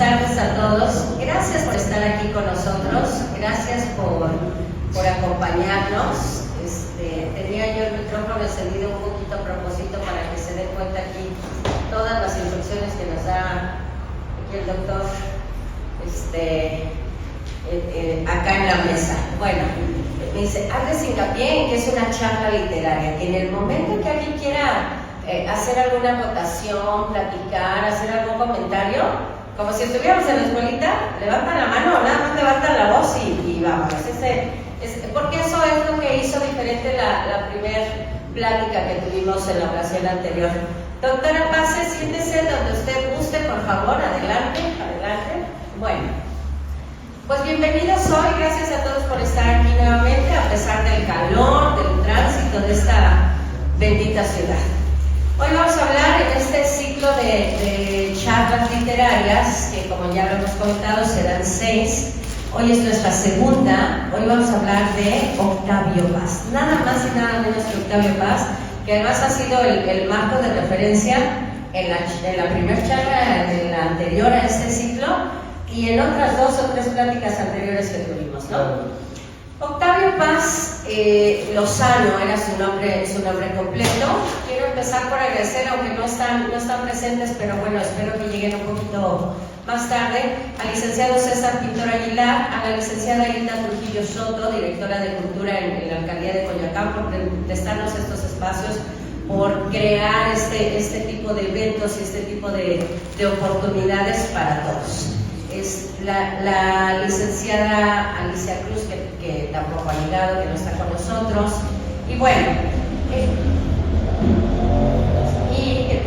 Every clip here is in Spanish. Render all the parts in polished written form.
tardes a todos. Gracias por estar aquí con nosotros. Gracias por acompañarnos. Tenía yo el micrófono encendido un poquito a propósito para que se den cuenta aquí todas las instrucciones que nos da aquí el doctor acá en la mesa. Bueno, me dice, haces hincapié en que es una charla literaria, que en el momento que alguien quiera hacer alguna votación, platicar, hacer algún comentario, como si estuviéramos en la escuelita, levantan la mano o nada más levantan la voz y vamos. Porque eso es lo que hizo diferente la primera plática que tuvimos en la ocasión anterior. Doctora Pase, siéntese donde usted guste, por favor, adelante. Bueno, pues bienvenidos hoy, gracias a todos por estar aquí nuevamente, a pesar del calor, del tránsito de esta bendita ciudad. Hoy vamos a hablar en este ciclo de charlas literarias, que como ya lo hemos comentado serán 6. Hoy es nuestra segunda. Hoy vamos a hablar de Octavio Paz, nada más y nada menos que Octavio Paz, que además ha sido el marco de referencia en la primera charla, en la anterior a este ciclo y en otras 2 o 3 pláticas anteriores que tuvimos, ¿no? Octavio Paz Lozano era su nombre completo. Quiero empezar por agradecer, aunque no están presentes, pero bueno, espero que lleguen un poquito más tarde, al licenciado César Pintor Aguilar, a la licenciada Hilda Trujillo Soto, directora de Cultura en la Alcaldía de Coyoacán, por prestarnos estos espacios, por crear este tipo de eventos y este tipo de oportunidades para todos. Es la licenciada Alicia Cruz, que tampoco ha llegado, que no está con nosotros. Y bueno, y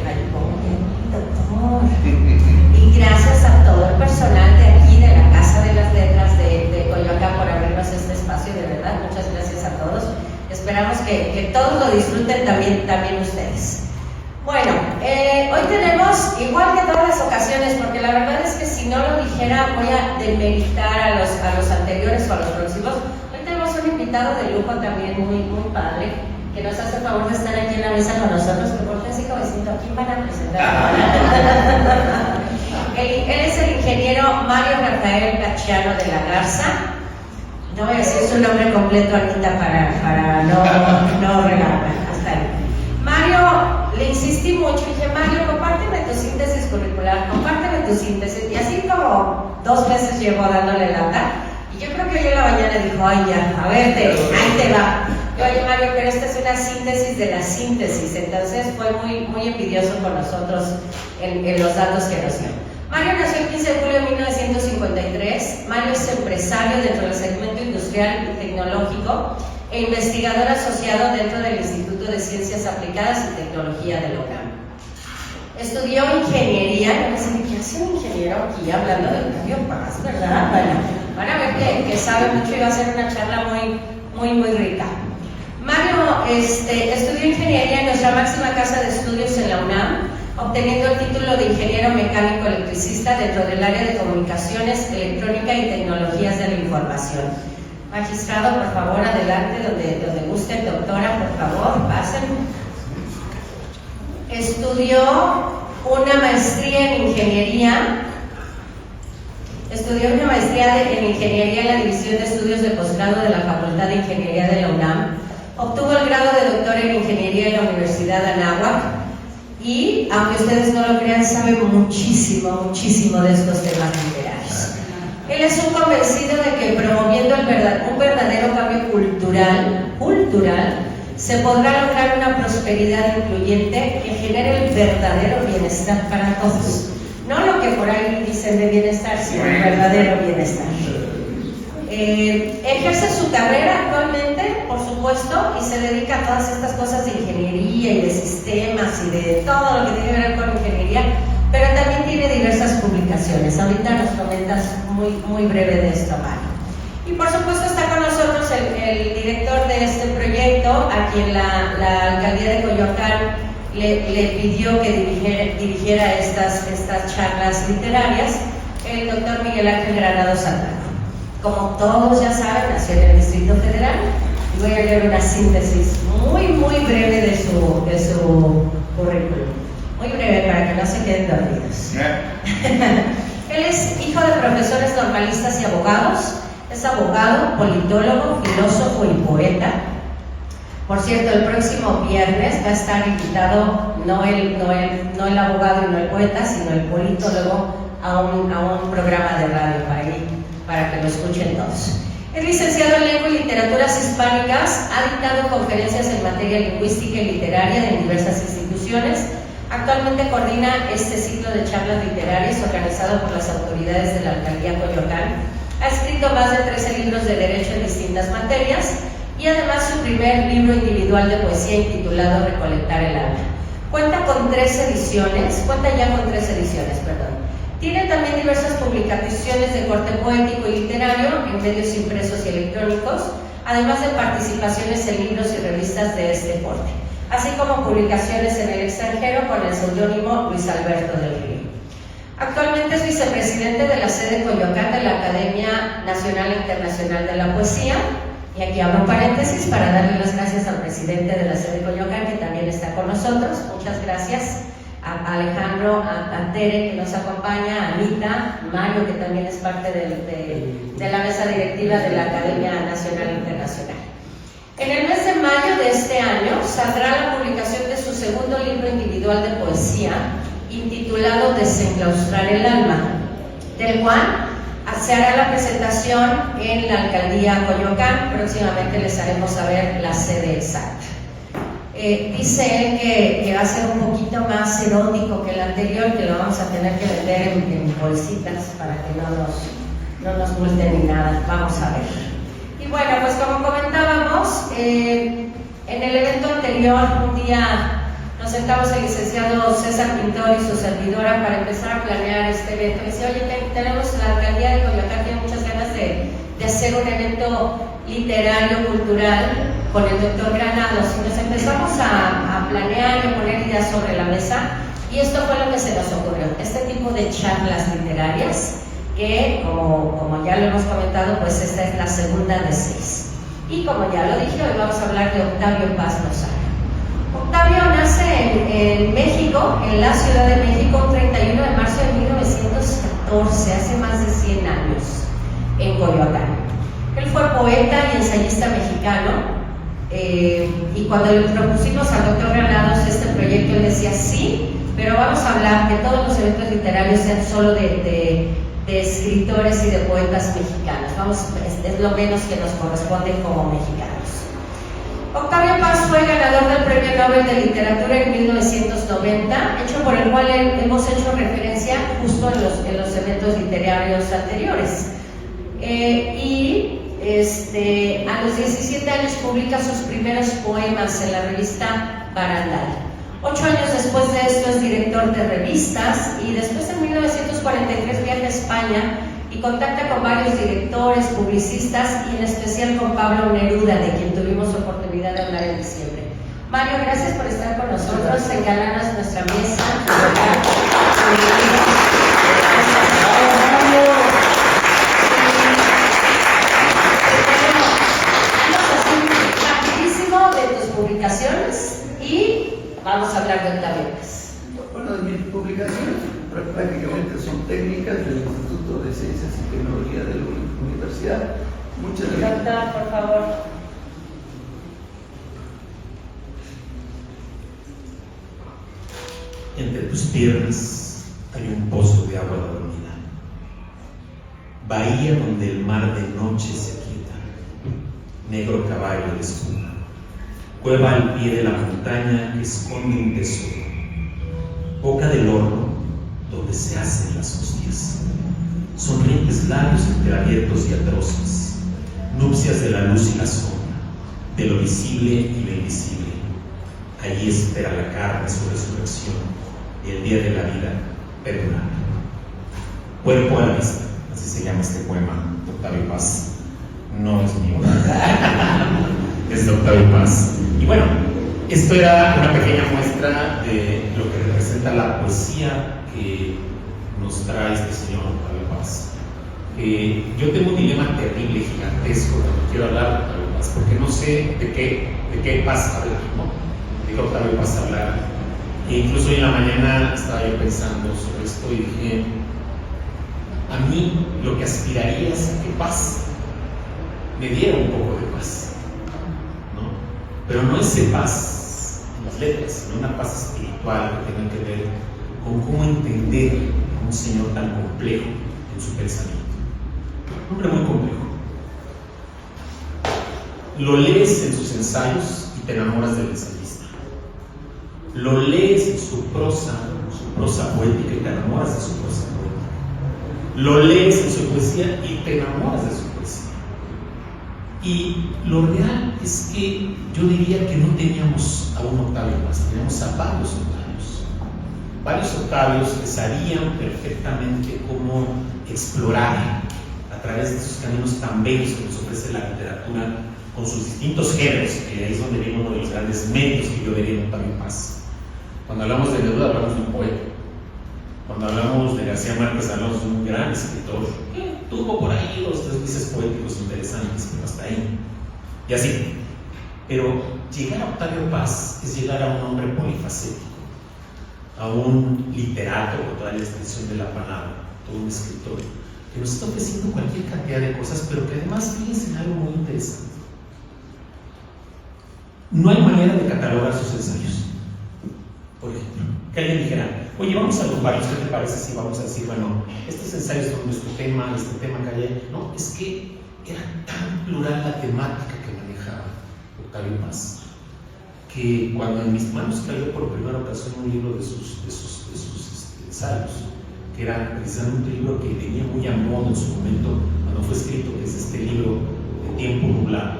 gracias a todo el personal de aquí, de la Casa de las Letras de Coyoacán, por abrirnos este espacio, de verdad, muchas gracias a todos. Esperamos que todos lo disfruten también ustedes. Bueno, hoy tenemos, igual que todas las ocasiones, porque la verdad es que si no lo dijera voy a demeritar a los anteriores o a los próximos. Hoy tenemos un invitado de lujo también muy padre, que nos hace el favor de estar aquí en la mesa con nosotros, que por así como diciendo, ¿a quién van a presentar? Él es el ingeniero Mario Rafael Cachiano de la Garza. No voy a decir su nombre completo, Anita, para no regarme. Hasta ahí. Mario, le insistí mucho, dije, Mario, compárteme tu síntesis curricular, compárteme tu síntesis, y así como 2 veces llevó dándole lata, y yo creo que hoy en la mañana dijo, ay ya, a ver, ahí te va. Yo, oye Mario, pero esta es una síntesis de la síntesis, entonces fue muy envidioso con nosotros en los datos que nos dio. Mario nació el 15 de julio de 1953, Mario es empresario dentro del segmento industrial y tecnológico, e investigador asociado dentro del Instituto de Ciencias Aplicadas y Tecnología de la UNAM. Estudió ingeniería, no sé qué hace un ingeniero aquí hablando de Octavio Paz, ¿verdad? Bueno, van a ver que sabe mucho y va a ser una charla muy rica. Mario estudió ingeniería en nuestra máxima casa de estudios en la UNAM, obteniendo el título de ingeniero mecánico electricista dentro del área de comunicaciones, electrónica y tecnologías de la información. Magistrado, por favor, adelante, donde guste, doctora, por favor, pasen. Estudió una maestría en ingeniería. Estudió una maestría en ingeniería en la División de Estudios de Posgrado de la Facultad de Ingeniería de la UNAM. Obtuvo el grado de doctor en ingeniería en la Universidad de Anáhuac. Y, aunque ustedes no lo crean, sabe muchísimo de estos temas literarios. Él es un convencido de que promoviendo un verdadero cambio cultural, se podrá lograr una prosperidad incluyente que genere el verdadero bienestar para todos. No lo que por ahí dicen de bienestar, sino el verdadero bienestar. Ejerce su carrera actualmente, por supuesto, y se dedica a todas estas cosas de ingeniería y de sistemas y de todo lo que tiene que ver con ingeniería, pero también tiene diversas publicaciones. Ahorita nos comentas muy breve de esto, Mario. Y por supuesto está con nosotros el director de este proyecto, a quien la Alcaldía de Coyoacán le pidió que dirigiera estas charlas literarias, el doctor Miguel Ángel Granados Santana. Como todos ya saben, nació en el Distrito Federal, y voy a leer una síntesis muy breve de su currículum. Muy breve para que no se queden dormidos. Él es hijo de profesores normalistas y abogados, es abogado, politólogo, filósofo y poeta. Por cierto, el próximo viernes va a estar invitado no el abogado y no el poeta, sino el politólogo a un programa de radio para que lo escuchen todos. Es licenciado en Lengua y Literaturas Hispánicas, ha dictado conferencias en materia lingüística y literaria en diversas instituciones. Actualmente coordina este ciclo de charlas literarias organizado por las autoridades de la Alcaldía Coyoacán. Ha escrito más de 13 libros de derecho en distintas materias y además su primer libro individual de poesía intitulado Recolectar el alma. Cuenta ya con 3 ediciones, Tiene también diversas publicaciones de corte poético y literario en medios impresos y electrónicos, además de participaciones en libros y revistas de este porte, así como publicaciones en el extranjero con el seudónimo Luis Alberto del Río. Actualmente es vicepresidente de la sede Coyoacán de la Academia Nacional e Internacional de la Poesía, y aquí abro paréntesis para darle las gracias al presidente de la sede Coyoacán, que también está con nosotros. Muchas gracias a Alejandro, a Tere, que nos acompaña, a Anita, Mario, que también es parte de la mesa directiva de la Academia Nacional e Internacional. En el mes de mayo de este año saldrá la publicación de su segundo libro individual de poesía, intitulado Desenclaustrar el alma, del cual se hará la presentación en la Alcaldía Coyoacán. Próximamente les haremos saber la sede exacta. Dice él que va a ser un poquito más erótico que el anterior, que lo vamos a tener que vender en bolsitas para que no nos multen ni nada. Vamos a ver. Y bueno, pues como comentábamos, en el evento anterior, un día nos sentamos el licenciado César Pintor y su servidora para empezar a planear este evento. Dice, oye, tenemos la Alcaldía de Coyoacán, tiene muchas ganas de hacer un evento literario, cultural, con el doctor Granados, y nos empezamos a planear y a poner ideas sobre la mesa, y esto fue lo que se nos ocurrió, este tipo de charlas literarias, que como ya lo hemos comentado, pues esta es la segunda de 6. Y como ya lo dije, hoy vamos a hablar de Octavio Paz Lozano. Octavio nace en México, en la Ciudad de México, el 31 de marzo de 1914, hace más de 100 años, en Coyoacán. Él fue poeta y ensayista mexicano, y cuando le propusimos al doctor Granados este proyecto, él decía sí, pero vamos a hablar que todos los eventos literarios sean solo de escritores y de poetas mexicanos. Es lo menos que nos corresponde como mexicanos. Octavio Paz fue ganador del Premio Nobel de Literatura en 1990, hecho por el cual hemos hecho referencia justo en los eventos literarios anteriores. A los 17 años publica sus primeros poemas en la revista Barandal. 8 años después de esto es director de revistas, y después en 1943 viaja a España y contacta con varios directores, publicistas, y en especial con Pablo Neruda, de quien tuvimos oportunidad de hablar en diciembre. Mario, gracias por estar con nosotros, engalanas nuestra mesa. Rapidísimo de tus publicaciones y vamos a hablar de Octavio Paz. Bueno, mis publicaciones prácticamente son técnicas del Instituto de Ciencias y Tecnología de la Universidad. Muchas gracias. Doctor, por favor. Entre tus piernas hay un pozo de agua dormida, bahía donde el mar de noche se quieta, negro caballo de espuma, cueva al pie de la montaña que esconde un tesoro, boca del horno donde se hacen las hostias, sonrientes labios entreabiertos y atroces, nupcias de la luz y la sombra, de lo visible y lo invisible. Allí espera la carne su resurrección y el día de la vida perdurable. Cuerpo a la vista, así se llama este poema de Octavio Paz. No es mío, es de Octavio Paz. Y bueno, esto era una pequeña muestra de lo que representa la poesía que nos trae este señor Octavio Paz. Yo tengo un dilema terrible, gigantesco, cuando quiero hablar de Octavio Paz, porque no sé de qué Paz hablar, ¿no? De qué Octavio Paz hablar. E incluso hoy en la mañana estaba yo pensando sobre esto y dije, a mí lo que aspiraría es a que paz me diera un poco de paz, ¿no? Pero no ese paz en las letras, sino una paz espiritual que tenga que ver con cómo entender a un Señor tan complejo en su pensamiento. Un hombre muy complejo. Lo lees en sus ensayos y te enamoras del ensayista. Lo lees en su prosa poética y te enamoras de su prosa poética. Lo lees en su poesía y te enamoras de su poesía. Y lo real es que yo diría que no teníamos a un Octavio Paz, teníamos a varios Octavios. Varios Octavios que sabían perfectamente cómo explorar a través de esos caminos tan bellos que nos ofrece la literatura, con sus distintos géneros, que ahí es donde viene uno de los grandes méritos que yo vería en Octavio Paz. Cuando hablamos de Neruda hablamos de un poeta. Cuando hablamos de García Márquez hablamos de un gran escritor que tuvo por ahí los tres vices poéticos interesantes, pero hasta ahí. Y así. Pero llegar a Octavio Paz es llegar a un hombre polifacético, a un literato con toda la extensión de la palabra, todo un escritor, que nos está ofreciendo cualquier cantidad de cosas, pero que además fíjense en algo muy interesante. No hay manera de catalogar sus ensayos. Por ejemplo, que alguien dijera, oye, vamos a agruparlos, ¿qué te parece si vamos a decir, bueno, estos ensayos son nuestro tema, este tema que hay? No, es que era tan plural la temática que manejaba Octavio Paz, que cuando en mis manos cayó por primera ocasión un libro de sus ensayos, que era precisamente un libro que tenía muy a modo en su momento cuando fue escrito, que es este libro de Tiempo Nublado,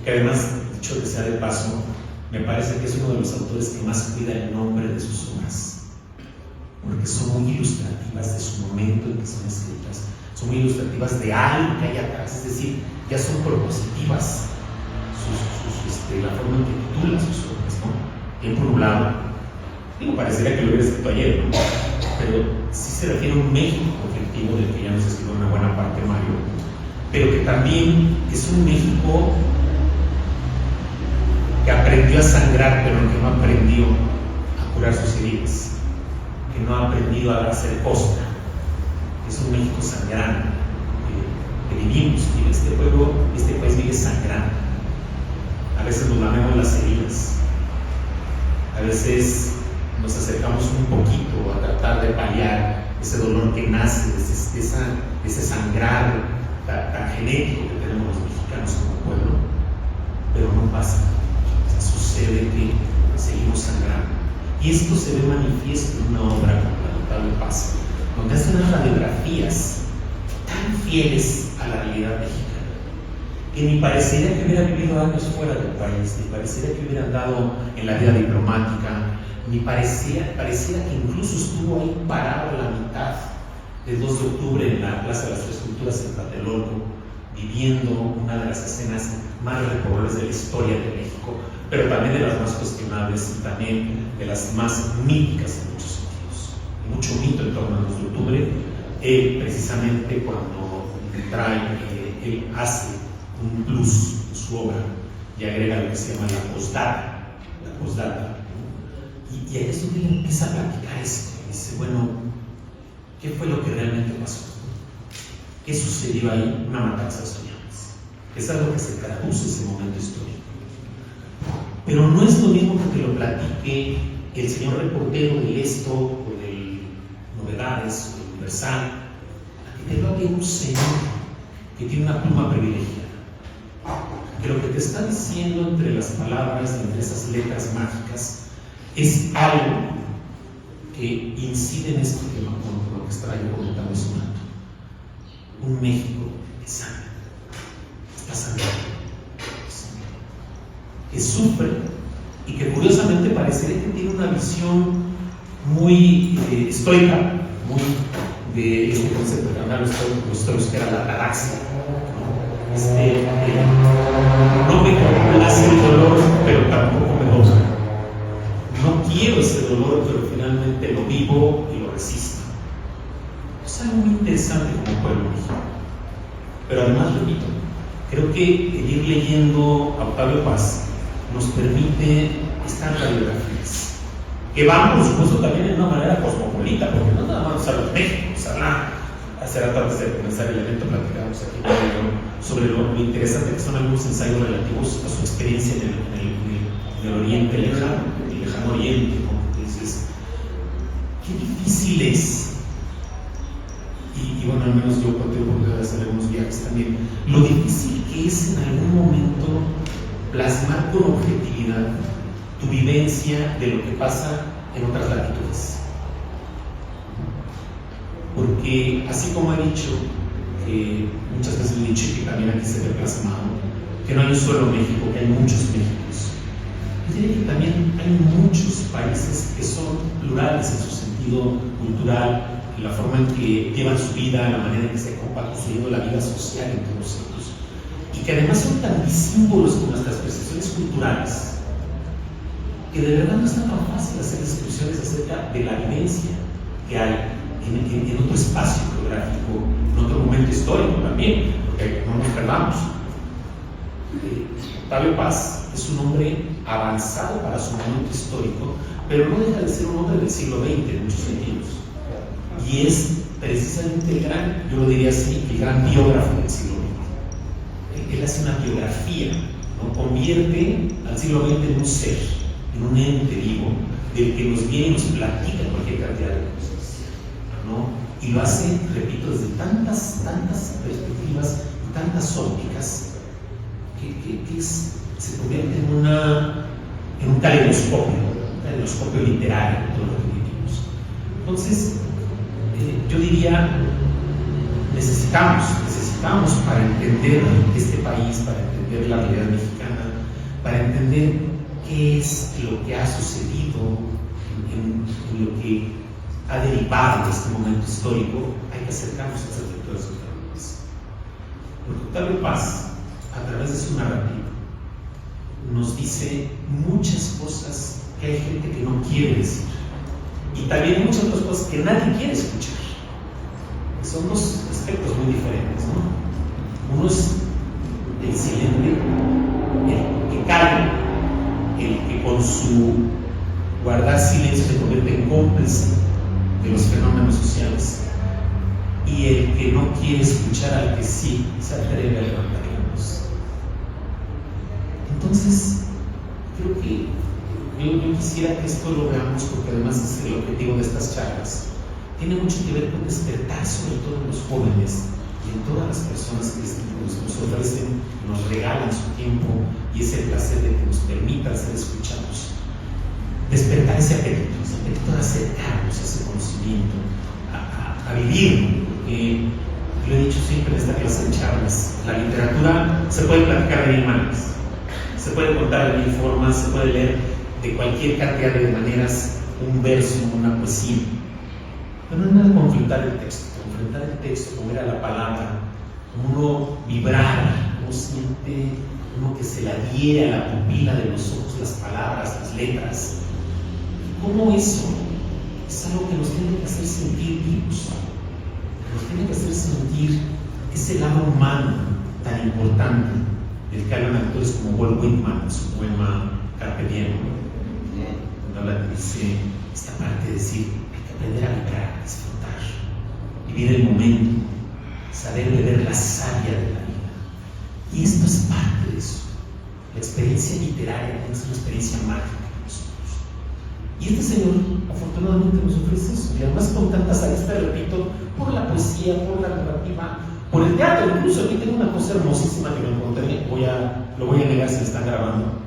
que además, dicho que sea de paso, me parece que es uno de los autores que más cuida el nombre de sus obras, porque son muy ilustrativas de su momento en que son escritas, son muy ilustrativas de algo que hay atrás, es decir, ya son propositivas la forma en que titula sus obras, ¿no? Tiempo Nublado, digo, parecería que lo hubiera escrito ayer, ¿no? Pero sí se refiere a un México conflictivo del que ya nos escribió una buena parte Mario, pero que también es un México que aprendió a sangrar, pero que no aprendió a curar sus heridas, que no ha aprendido a hacer costa. Es un México sangrando, que vivimos, y este pueblo, este país vive sangrando. A veces nos lamemos las heridas, a veces nos acercamos un poquito a tratar de paliar ese dolor que nace de ese sangrar tan genético que tenemos los mexicanos como pueblo, pero no pasa. Sucede que seguimos sangrando, y esto se ve manifiesto en una obra como la de Octavio Paz, donde hace unas radiografías tan fieles a la realidad mexicana que ni parecería que hubiera vivido años fuera del país, ni parecería que hubiera andado en la vida diplomática, ni pareciera que incluso estuvo ahí parado a la mitad del 2 de octubre en la Plaza de las Tres Culturas en Tlatelolco, viviendo una de las escenas más recordables de la historia de México, pero también de las más cuestionables y también de las más míticas en muchos sentidos. Mucho mito en torno al 2 de octubre, precisamente cuando él hace un plus en su obra y agrega lo que se llama la postdata. Y ahí es donde él empieza a platicar esto. Dice, bueno, ¿qué fue lo que realmente pasó? ¿Qué sucedió ahí? Una matanza de estudiantes. Es algo que se traduce ese momento histórico. Pero no es lo mismo que te lo platique el señor reportero del Esto o del Novedades o del Universal, a que te lo haga un señor que tiene una pluma privilegiada, que lo que te está diciendo entre las palabras, entre esas letras mágicas, es algo que incide en esto que con lo que estaba yo comentando hace un rato. Un México que sangra, está sangrando, que sufre y que curiosamente parecería que tiene una visión muy estoica, muy de este concepto que hablan los estoicos, que era la ataraxia. No me complace el dolor, pero tampoco me dobla. No quiero ese dolor, pero finalmente lo vivo y lo resisto. Es algo muy interesante como pueblo mexicano. Pero además, repito, creo que ir leyendo a Octavio Paz nos permite estas radiografías, que van, por supuesto, también de una manera cosmopolita, porque no nada más habla de México, se habla hace rato antes de comenzar el evento platicábamos aquí sobre lo interesante que son algunos ensayos relativos a su experiencia en el Oriente Lejano, el Lejano Oriente, ¿no? Entonces, qué difícil es, y bueno, al menos yo tengo oportunidad de hacer algunos viajes también, lo difícil que es en algún momento plasmar con objetividad tu vivencia de lo que pasa en otras latitudes. Porque así como he dicho, que muchas veces he dicho que también aquí se ve plasmado, que no hay un solo México, que hay muchos Méxicos. Yo diría que también hay muchos países que son plurales en su sentido cultural, en la forma en que llevan su vida, la manera en que se va construyendo la vida social entre nosotros, y que además son tan disímbolos con nuestras percepciones culturales, que de verdad no es tan fácil hacer descripciones acerca de la vivencia que hay en otro espacio geográfico, en otro momento histórico también, porque no nos perdamos. Octavio Paz es un hombre avanzado para su momento histórico, pero no deja de ser un hombre del siglo XX en muchos sentidos. Y es precisamente el gran, yo lo diría así, el gran biógrafo del siglo XX. Él hace una biografía, ¿no? Convierte al siglo XX en un ser, en un ente vivo, del que nos viene y nos platica cualquier cantidad de cosas, ¿no? Y lo hace, repito, desde tantas perspectivas y tantas ópticas que se convierte en un caleidoscopio literario de todo lo que vivimos. Entonces, yo diría, necesitamos para entender este país, para entender la realidad mexicana, para entender qué es lo que ha sucedido en lo que ha derivado de este momento histórico, hay que acercarnos a esas lecturas culturales. Porque Octavio Paz, a través de su narrativa, nos dice muchas cosas que hay gente que no quiere decir, y también muchas otras cosas que nadie quiere escuchar. Son dos aspectos muy diferentes, ¿no? Uno es el silente, el que calla, el que con su guardar silencio se convierte en cómplice de los fenómenos sociales, y el que no quiere escuchar al que sí se atreve a levantar la voz. Entonces, creo que yo quisiera que esto lo veamos, porque además es el objetivo de estas charlas. Tiene mucho que ver con despertar, sobre todo en los jóvenes y en todas las personas que nos ofrecen, nos regalan su tiempo y ese placer de que nos permitan ser escuchados. Despertar ese apetito de acercarnos a ese conocimiento, a vivir. Lo he dicho siempre en esta clase de charlas, la literatura se puede platicar de mil maneras, se puede contar de mil formas, se puede leer de cualquier cantidad de maneras un verso, una poesía. Pero no es nada confrontar el texto, como era la palabra, como uno vibrar, como siente uno que se le adhiere a la pupila de los ojos, las palabras, las letras. ¿Cómo eso es algo que nos tiene que hacer sentir vivos? Nos tiene que hacer sentir ese lado humano tan importante del que hablan autores como Walt Whitman en su poema Carpe Diem, cuando habla, dice esta parte de decir: aprender a vibrar, disfrutar, vivir el momento, saber beber la savia de la vida. Y esto es parte de eso. La experiencia literaria es una experiencia mágica para nosotros. Y este señor, afortunadamente, nos ofrece eso. Y además, con tantas aristas, repito, por la poesía, por la narrativa, por el teatro. Incluso aquí tengo una cosa hermosísima que me encontré. Lo voy a negar si me están grabando.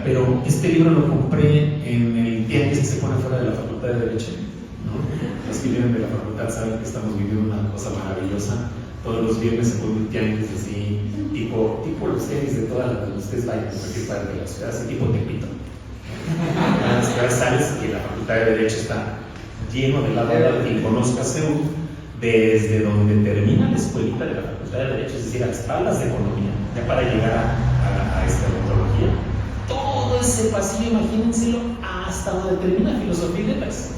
Pero este libro lo compré en el tianguis que se pone fuera de la Facultad de Derecho, ¿no? Los que vienen de la facultad saben que estamos viviendo una cosa maravillosa. Todos los viernes se pone un tianguis así, tipo los tianguis de todas las que ustedes vayan a cualquier parte de la ciudad, así tipo Tepito. Las sales que la Facultad de Derecho está lleno de lado a lado. Quien conozca CEU, desde donde termina la escuelita de la Facultad de Derecho, es decir, a las tablas de economía, ya para llegar a esta metodología, todo ese pasillo, imagínenselo, hasta donde termina filosofía y letras,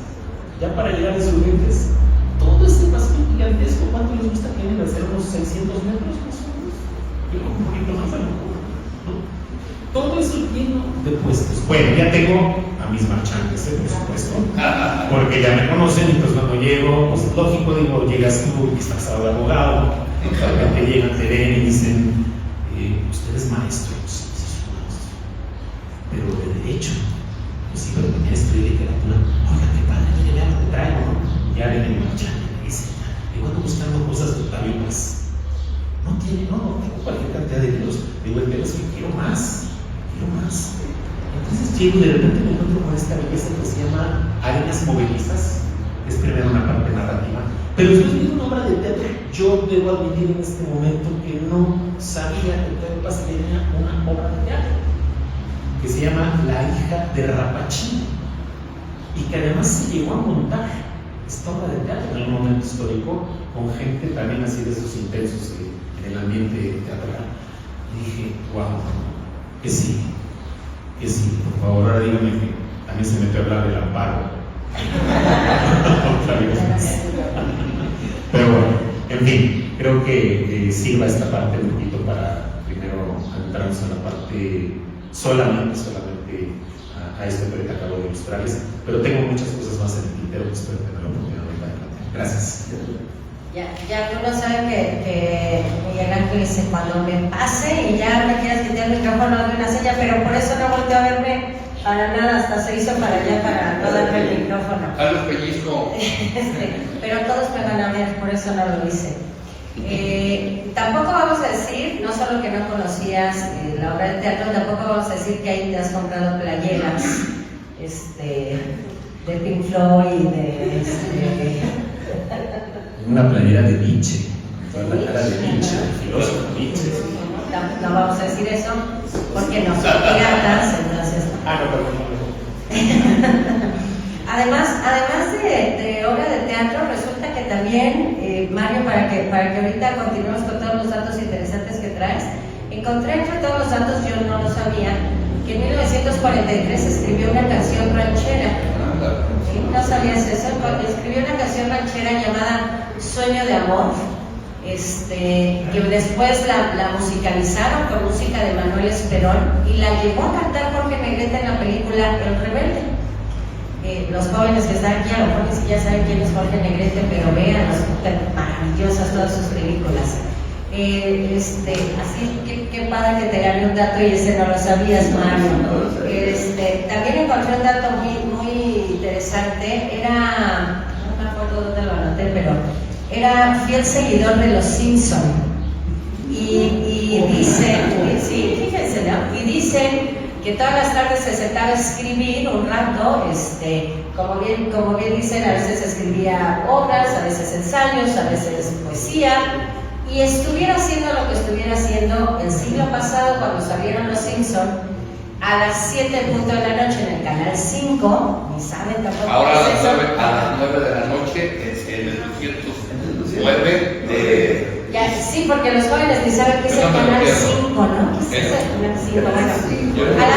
ya para llegar a insurgentes, todo este pasillo gigantesco. ¿Cuánto les gusta que tienen de hacer unos 600 metros más o menos? Yo creo un poquito más a lo mejor, ¿no? Todo eso lleno de puestos. Bueno, ya tengo a mis marchantes, por supuesto, porque ya me conocen, y pues cuando llego, pues lógico, digo, llegas tú, disfrazado de abogado, que llegan, te ven y dicen, usted es maestro, sí, soy maestro, pero de derecho, pues sí, pero también estudié literatura. Oiga, qué padre, mire, ya lo que traigo, ¿no? Ya viene mi marchante, me dice, digo, ando buscando cosas totalmente más. No tengo cualquier cantidad de libros. Digo, el tema es que quiero más. Entonces llego y de repente me encuentro con esta belleza que se llama Arenas Movedizas. Es primero una parte narrativa, pero después viene una obra de teatro. Yo debo admitir en este momento que no sabía que Pedro Paz tenía una obra de teatro que se llama La hija de Rapachín, y que además se llegó a montar esta obra de teatro en un momento histórico con gente también así de esos intensos en el ambiente teatral. Y dije, wow, que sí, por favor, ahora dígame que también se metió a hablar del amparo. Pero bueno, en fin, creo que sirva esta parte un poquito para primero adentrarnos en la parte solamente a esto que acabo de ilustrarles, pero tengo muchas cosas más en el tintero que espero tener la oportunidad de plantear. Gracias. Ya algunos saben que Miguel Ángel dice, cuando me pase y ya me quieras quitar el micrófono de una seña, pero por eso no volteó a verme para nada, hasta se hizo para allá para no darme el micrófono. A los pellizco. Pero todos me van a ver, por eso no lo hice. Tampoco vamos a decir, no solo que no conocías la obra de teatro, tampoco vamos a decir que ahí te has comprado playeras de Pink Floyd y de una playera de Nietzsche, toda la cara de Nietzsche, el filósofo Nietzsche. No vamos a decir eso porque no son piratas, entonces. Además de obra de teatro, resulta que también, Mario, para que ahorita continuemos con todos los datos interesantes que traes, encontré entre todos los datos, yo no lo sabía, que en 1943 escribió una canción ranchera. ¿Sí? ¿No sabías eso? Escribió una canción ranchera llamada Sueño de Amor, que después la musicalizaron con música de Manuel Esperón y la llevó a cantar Jorge Negrete en la película El Rebelde. Los jóvenes que están aquí a lo mejor ni siquiera saben quién es Jorge Negrete, pero vean, son maravillosas todas sus películas. Así que padre que te gané un dato y ese no lo sabías, Mario. También encontré un dato muy interesante. No me acuerdo dónde lo anoté, pero era fiel seguidor de los Simpson. Y dicen, sí, fíjense, ¿no? Y dicen que todas las tardes se sentaba a escribir un rato, como bien dicen, a veces escribía obras, a veces ensayos, a veces poesía, y estuviera haciendo lo que estuviera haciendo el siglo pasado cuando salieron los Simpson, a las 7 punto de la noche en el canal 5, ni saben tampoco. Ahora a las 9 de la noche en el 209 de... Ya, sí, porque los jóvenes ni saben qué es el canal 5, ¿no? ¿Qué es el canal 5? Bueno, a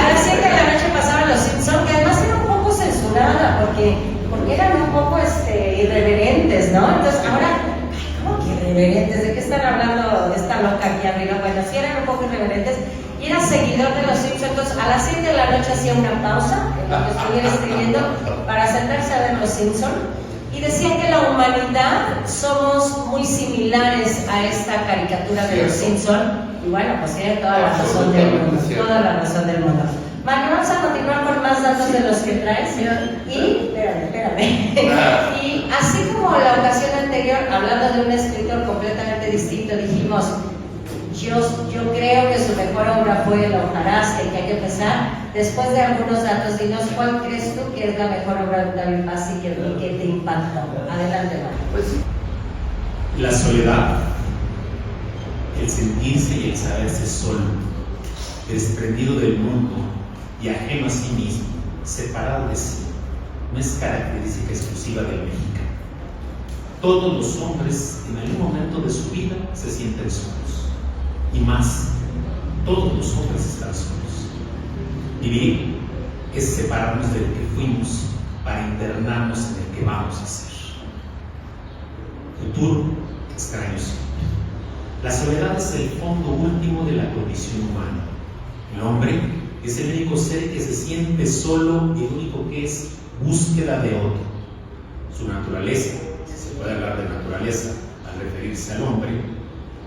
las 7 de la noche pasaban los Simpsons, que además era un poco censurada, porque eran un poco irreverentes, ¿no? Entonces ahora, ¿cómo que irreverentes? ¿De qué están hablando de esta loca aquí arriba? Bueno, sí eran un poco irreverentes, y era seguidor de los Simpsons. Entonces a las 7 de la noche hacía una pausa, en lo que estuviera escribiendo, para sentarse a ver los Simpsons. Y decían que la humanidad somos muy similares a esta caricatura de los Simpson. Y bueno, pues tiene toda la razón del mundo. Toda la razón del mundo. Mario, vamos a continuar con más datos de los que traes. Y, espérame. Y así como la ocasión anterior, hablando de un escritor completamente distinto, dijimos, yo creo que su mejor obra fue El Hojarasca, que hay que empezar. Después de algunos datos, dinos cuál crees tú que es la mejor obra de Octavio Paz y que te impactó. Adelante, Mario. Pues La soledad, el sentirse y el saberse solo, desprendido del mundo y ajeno a sí mismo, separado de sí, no es característica exclusiva del mexicano. Todos los hombres en algún momento de su vida se sienten solos. Y más, todos los hombres están solos. Vivir es separarnos del que fuimos para internarnos en el que vamos a ser. Futuro, extraño siempre. La soledad es el fondo último de la condición humana. El hombre es el único ser que se siente solo y el único que es búsqueda de otro. Su naturaleza, si se puede hablar de naturaleza al referirse al hombre,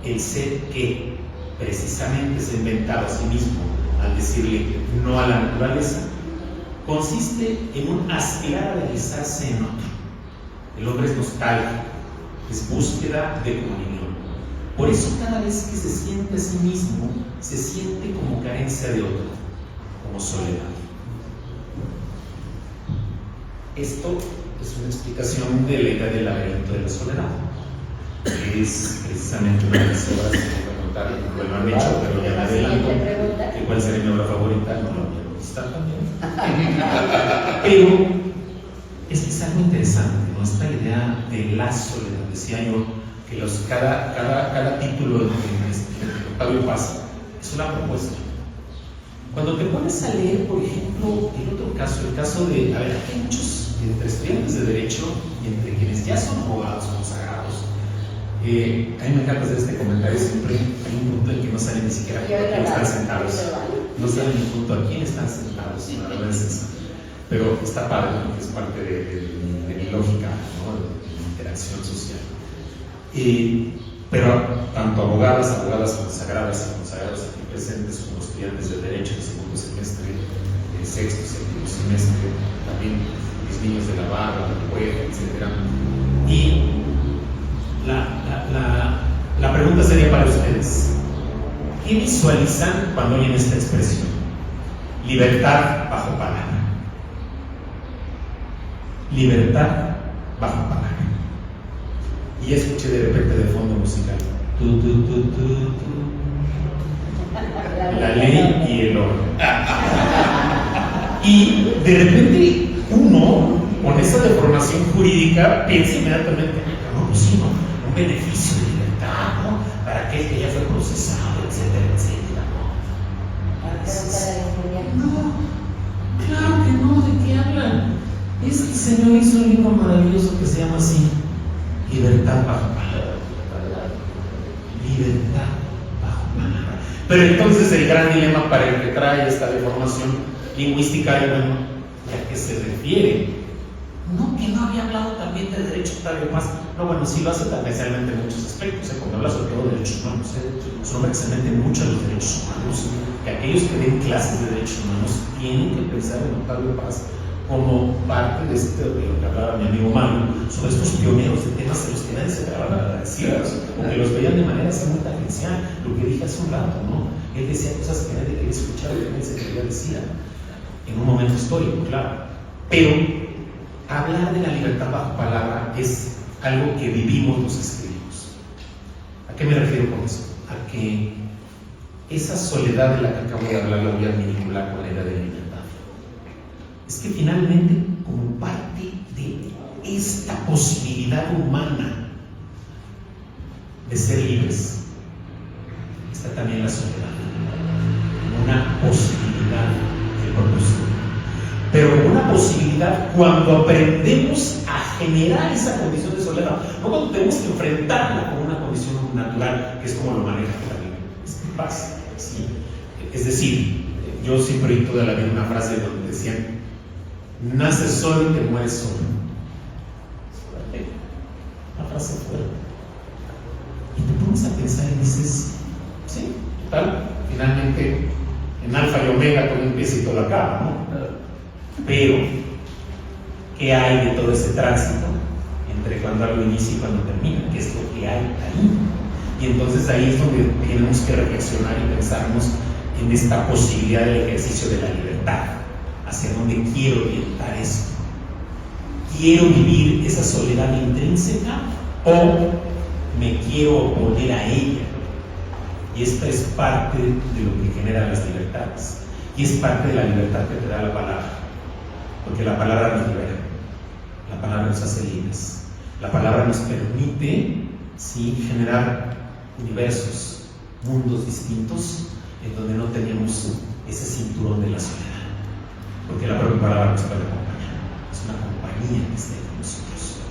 el ser que precisamente se ha inventado a sí mismo al decirle no a la naturaleza, consiste en un aspirar a realizarse en otro. El hombre es nostalgia, es búsqueda de comunión. Por eso cada vez que se siente a sí mismo, se siente como carencia de otro, como soledad. Esto es una explicación de la idea del laberinto de la soledad, que es precisamente una de las obras que voy a contar, que lo han hecho, pero ya me adelanto, que cuál sería mi obra favorita, no lo voy a contestar también. Pero es algo interesante, ¿no? Esta idea de la soledad. Decía yo que cada título de Octavio Paz es una propuesta. Cuando te pones a leer, por ejemplo, el otro caso, el caso de, aquí hay muchos entre estudiantes de Derecho y entre quienes ya son abogados consagrados. A mí me encanta hacer este comentario siempre. Hay un punto en que no saben ni siquiera a quién están sentados. No saben ni punto a quién están sentados, la verdad es esa. Pero está padre, porque es parte de mi lógica, ¿no? De mi interacción social. Pero tanto abogadas consagradas y consagrados aquí presentes como estudiantes de Derecho de segundo semestre, sexto, séptimo semestre, también mis niños de la barra, del juego, etc. Y la pregunta sería para ustedes: ¿qué visualizan cuando oyen esta expresión? Libertad bajo palabra. Libertad bajo palabra. Y ya escuché de repente de fondo musical. La ley y el orden. Y de repente uno, con esa deformación jurídica, piensa inmediatamente, no, pues sí, no, un beneficio de libertad, ¿no? Para aquel que ya fue procesado, etcétera, etcétera, ¿no? No, claro que no, ¿de qué hablan? Es que el Señor hizo un libro maravilloso que se llama así: Libertad bajo palabra. Libertad bajo palabra. Pero entonces el gran dilema para el que trae esta deformación lingüística es, bueno, ¿y a qué se refiere? No, que no había hablado también de derecho Octavio Paz. No, bueno, sí lo hace tan especialmente en muchos aspectos, cuando habla sobre todo de derechos humanos, es un hombre que se mete mucho en los derechos humanos, que aquellos que den clases de derechos humanos tienen que pensar en Octavio Paz como parte de lo que hablaba mi amigo Manu, sobre estos pioneros de temas en los que nadie se atrevaba a decirlos, o que los veían de manera así muy tangencial. Lo que dije hace un rato, ¿no? Él decía cosas que nadie quería escuchar o que nadie se quería decir en un momento histórico, claro. Pero hablar de la libertad bajo palabra es algo que vivimos los que escribimos. ¿A qué me refiero con eso? A que esa soledad de la que acabo de hablar la voy a vincular con la idea de libertad. Es que finalmente, como parte de esta posibilidad humana de ser libres, está también la soledad, una posibilidad de propósito. Pero una posibilidad cuando aprendemos a generar esa condición de soledad, no cuando tenemos que enfrentarla con una condición natural, que es como lo maneja la Biblia. Es paz, ¿sí? Es decir, yo siempre oí toda la vida una frase donde decían: naces solo y te mueres solo. Una frase fuerte. Y te pones a pensar y dices, sí, total, finalmente en alfa y omega todo empieza y todo acaba, ¿no? Pero, ¿qué hay de todo ese tránsito entre cuando algo inicia y cuando termina? ¿Qué es lo que hay ahí? Y entonces ahí es donde tenemos que reflexionar y pensarnos en esta posibilidad del ejercicio de la libertad. ¿Hacia dónde quiero orientar esto? ¿Quiero vivir esa soledad intrínseca o me quiero oponer a ella? Y esta es parte de lo que genera las libertades. Y es parte de la libertad que te da la palabra. Porque la palabra nos libera. La palabra nos hace libres. La palabra nos permite, sí, generar universos, mundos distintos en donde no tenemos ese cinturón de la soledad. Porque la propia palabra nos puede acompañar, es una compañía que está con nosotros.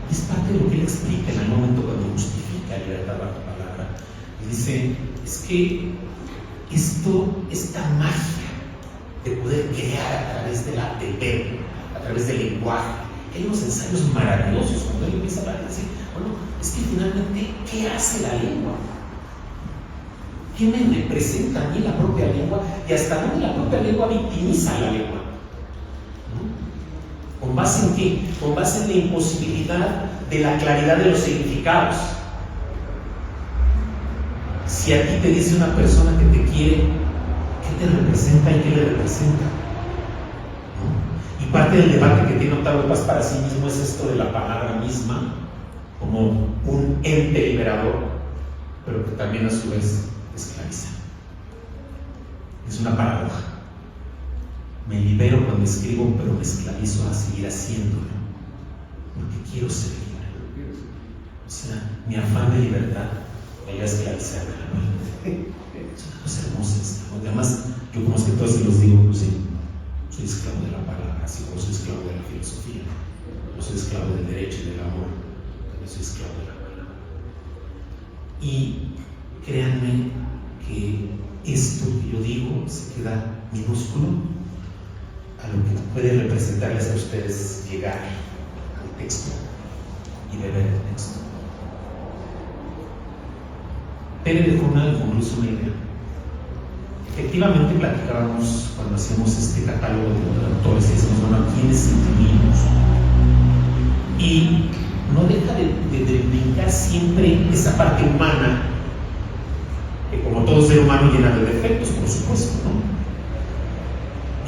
Y es parte de lo que él explica en el momento cuando justifica la libertad bajo palabra. Y dice, es que esta magia de poder crear a través del verbo, a través del lenguaje. Hay unos ensayos maravillosos cuando él empieza a hablar y decir, bueno, es que finalmente, ¿qué hace la lengua? ¿Qué me representa a mí la propia lengua? Y hasta dónde la propia lengua victimiza a la lengua. ¿No? ¿Con base en qué? Con base en la imposibilidad de la claridad de los significados. Si a ti te dice una persona que te quiere, ¿qué te representa y qué le representa? ¿No? Y parte del debate que tiene Octavio Paz para sí mismo es esto de la palabra misma como un ente liberador, pero que también a su vez esclaviza. Es una paradoja. Me libero cuando escribo, pero me esclavizo a seguir haciéndolo, porque quiero ser libre. O sea, mi afán de libertad me va a esclavizar de la mente. Es una cosa hermosa. Además, yo como escritor se los digo, pues sí, soy esclavo de la palabra, así como soy esclavo de la filosofía, yo soy esclavo del derecho y del amor, también soy esclavo de la palabra. Y créanme que esto que yo digo se queda minúsculo a lo que puede representarles a ustedes llegar al texto y de ver el texto. Pérez dejó incluso una idea. Efectivamente platicábamos cuando hacíamos este catálogo de autores y decíamos, bueno, ¿a quiénes sentimos? Y no deja de brincar siempre esa parte humana, que como todo ser humano llena de defectos, por supuesto, ¿no?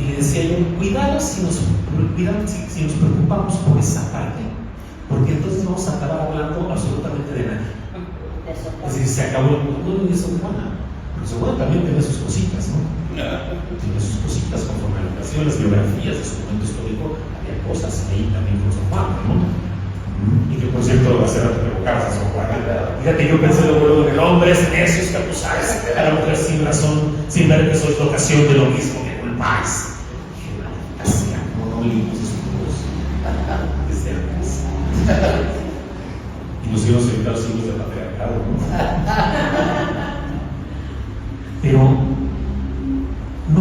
Y le decía yo, cuidado si nos preocupamos por esa parte, porque entonces vamos a acabar hablando absolutamente de nadie. Es decir, se acabó, no es humana, pero seguro también tiene sus cositas, ¿no? Tiene sus cositas conforme a la ocasión, las biografías de su momento histórico, había cosas ahí también con Sor Juana, ¿no? Y que por cierto va a ser revocadas a Sor Juana. Fíjate, yo pensé luego que el hombre es necio, es que acusáis a la mujer sin razón, sin ver que sois la ocasión de lo mismo que culpáis. Dije, maldita sea, como no leímos estudios desde antes. Y nos íbamos a evitar los siglos de patriarcado, ¿no? Pero no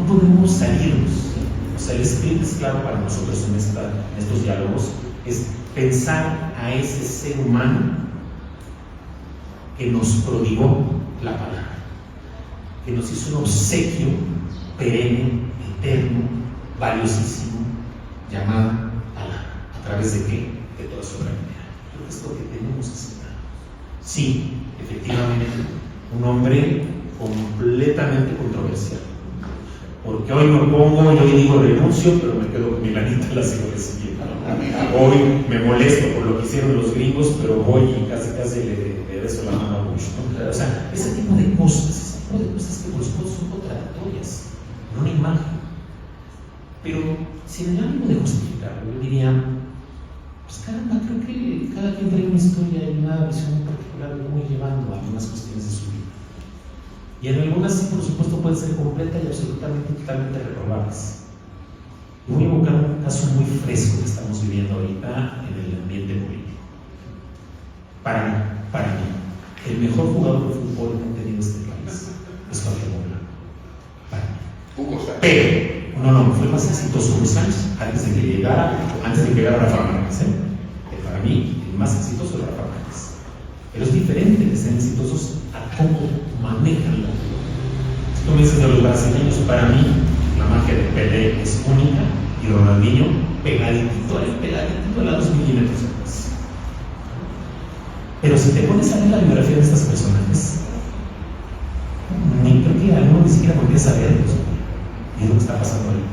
podemos salirnos. O sea, el espíritu es claro para nosotros en estos diálogos, es pensar a ese ser humano que nos prodigó la palabra, que nos hizo un obsequio perenne, eterno, valiosísimo, llamado palabra. ¿A través de qué? De toda su realidad. Creo que es lo que tenemos que aceptar. Sí, efectivamente, un hombre completamente controversial. Porque hoy me pongo y hoy digo renuncio, pero me quedo con mi lanita y la sigo recibiendo. Hoy me molesto por lo que hicieron los gringos, pero voy y casi le beso la mano a Bush, ¿no? O sea, ese tipo de cosas que por supuesto son contradictorias, no una imagen. Pero sin el ánimo de justificarlo, yo diría, pues caramba, creo que cada quien trae una historia y una visión muy particular de cómo ir llevando algunas cuestiones de su vida. Y en algunas sí, por supuesto, pueden ser completas y absolutamente, totalmente reprobables. Y voy a evocar un caso muy fresco que estamos viviendo ahorita en el ambiente político. Para mí, el mejor jugador de fútbol que ha tenido este país es Jorge Mola. Para mí. Hugo Sánchez. Pero, no, fue más exitoso Hugo Sánchez antes de que llegara Rafa Márquez. Para mí, el más exitoso es Rafa Márquez. Pero es diferente de ser exitosos a cómo manejan la pelota. Si tú me dices de los brasileños, para mí la magia de Pelé es única y Ronaldinho pegaditito a la 2 milímetros después. Pero si te pones a ver la biografía de estas personajes, creo que alguno ni siquiera podría saberlos, y es lo que está pasando ahorita.